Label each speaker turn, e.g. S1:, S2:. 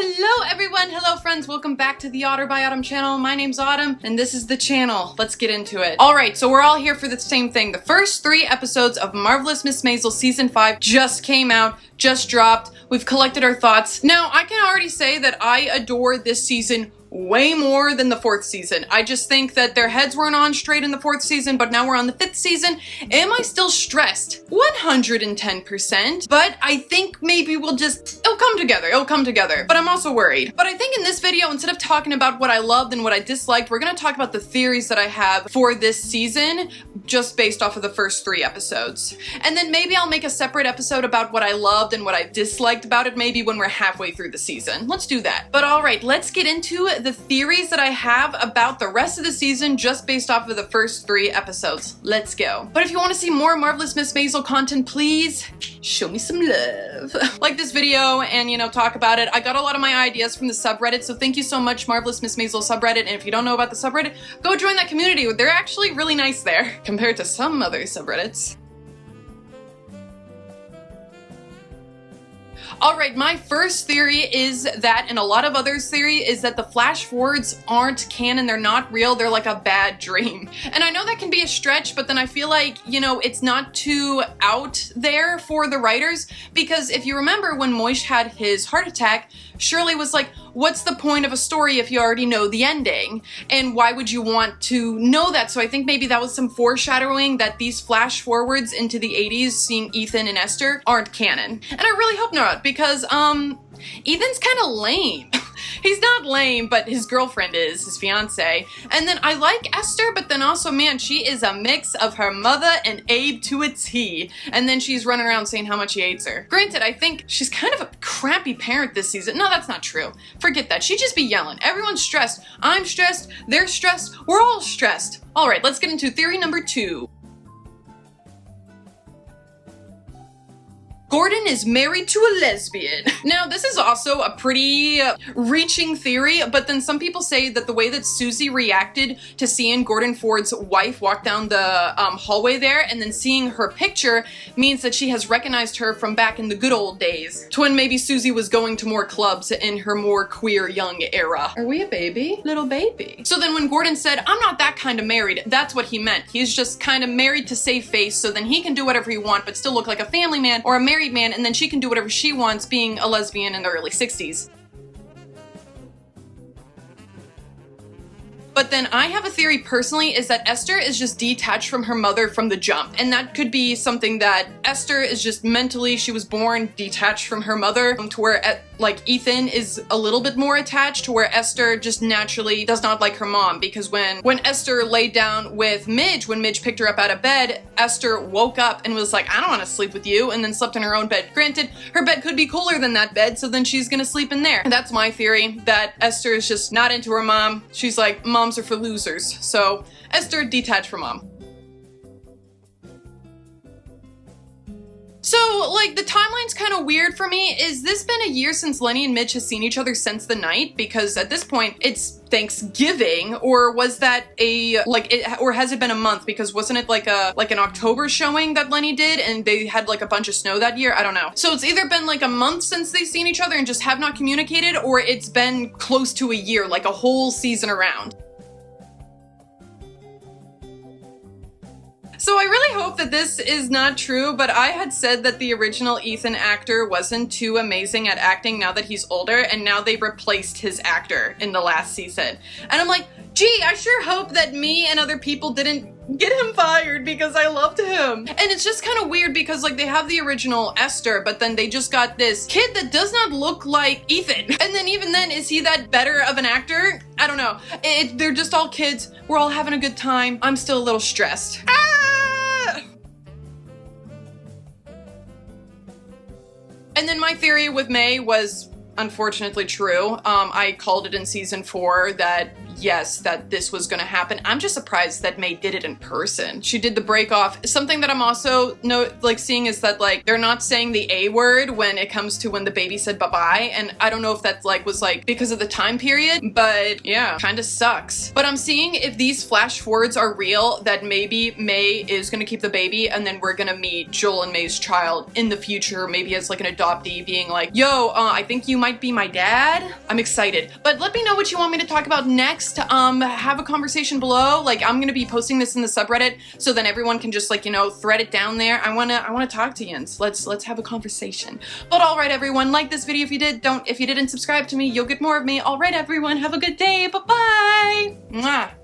S1: Hello everyone, hello friends, welcome back to the Otter by Autumn channel. My name's Autumn and this is the channel. Let's get into it. Alright, so we're all here for the same thing. The first 3 episodes of Marvelous Miss Maisel season 5 just came out, just dropped. We've collected our thoughts. Now, I can already say that I adore this season way more than the 4th season. I just think that their heads weren't on straight in the 4th season, but now we're on the 5th season. Am I still stressed? 110%. But I think maybe it'll come together. But I'm also worried. But I think in this video, instead of talking about what I loved and what I disliked, we're gonna talk about the theories that I have for this season, just based off of the first 3 episodes. And then maybe I'll make a separate episode about what I loved and what I disliked about it, maybe when we're halfway through the season. Let's do that. But alright, let's get into the theories that I have about the rest of the season just based off of the first 3 episodes. Let's go. But if you want to see more Marvelous Miss Maisel content, please show me some love. Like this video and, you know, talk about it. I got a lot of my ideas from the subreddit, so thank you so much, Marvelous Miss Maisel subreddit. And if you don't know about the subreddit, go join that community. They're actually really nice there compared to some other subreddits. Alright, my first theory is that, and a lot of others' theory, is that the flash forwards aren't canon, they're not real, they're like a bad dream. And I know that can be a stretch, but then I feel like, you know, it's not too out there for the writers, because if you remember when Moish had his heart attack, Shirley was like, what's the point of a story if you already know the ending? And why would you want to know that? So I think maybe that was some foreshadowing that these flash forwards into the 80s, seeing Ethan and Esther, aren't canon. And I really hope not, because, Ethan's kind of lame. He's not lame, but his girlfriend is, his fiance. And then I like Esther, but then also, man, she is a mix of her mother and Abe to a T. And then she's running around saying how much he hates her. Granted, I think she's kind of a crappy parent this season. No, that's not true. Forget that. She'd just be yelling. Everyone's stressed. I'm stressed. They're stressed. We're all stressed. All right, let's get into theory number 2. Gordon is married to a lesbian. Now, this is also a pretty reaching theory, but then some people say that the way that Susie reacted to seeing Gordon Ford's wife walk down the hallway there and then seeing her picture means that she has recognized her from back in the good old days, to when maybe Susie was going to more clubs in her more queer young era. Are we a baby? Little baby. So then when Gordon said, I'm not that kind of married, that's what he meant. He's just kind of married to save face, so then he can do whatever he wants but still look like a family man or a married man, and then she can do whatever she wants being a lesbian in the early 60s. But then I have a theory personally is that Esther is just detached from her mother from the jump. And that could be something that Esther is just mentally, she was born detached from her mother, to where like Ethan is a little bit more attached, to where Esther just naturally does not like her mom. Because when Esther laid down with Midge, when Midge picked her up out of bed, Esther woke up and was like, I don't want to sleep with you, and then slept in her own bed. Granted, her bed could be cooler than that bed, so then she's gonna sleep in there. And that's my theory, that Esther is just not into her mom. She's like, moms are for losers. So Esther detached from mom. So, like, the timeline's kind of weird for me. Is this been a year since Lenny and Midge has seen each other since the night? Because at this point, it's Thanksgiving, or was that or has it been a month? Because wasn't it like an October showing that Lenny did, and they had like a bunch of snow that year? I don't know. So it's either been like a month since they've seen each other and just have not communicated, or it's been close to a year, like a whole season around. So I really hope that this is not true, but I had said that the original Ethan actor wasn't too amazing at acting now that he's older, and now they replaced his actor in the last season. And I'm like, gee, I sure hope that me and other people didn't get him fired, because I loved him. And it's just kind of weird because, like, they have the original Esther, but then they just got this kid that does not look like Ethan. And then even then, is he that better of an actor? I don't know. They're just all kids. We're all having a good time. I'm still a little stressed. And then my theory with May was unfortunately true. I called it in season 4 that yes, that this was gonna happen. I'm just surprised that May did it in person. She did the break off. Something that I'm also seeing is that like they're not saying the A word when it comes to when the baby said bye-bye, and I don't know if that like was like because of the time period, but yeah, kind of sucks. But I'm seeing if these flash forwards are real, that maybe May is gonna keep the baby and then we're gonna meet Joel and May's child in the future, maybe as like an adoptee being like, yo, I think you might be my dad. I'm excited. But let me know what you want me to talk about next. Have a conversation below. Like I'm gonna be posting this in the subreddit so then everyone can just like, you know, thread it down there. I wanna talk to you. Let's have a conversation. But all right, everyone, like this video if you did. If you didn't subscribe to me, you'll get more of me. All right, everyone, have a good day. Bye-bye. Mwah.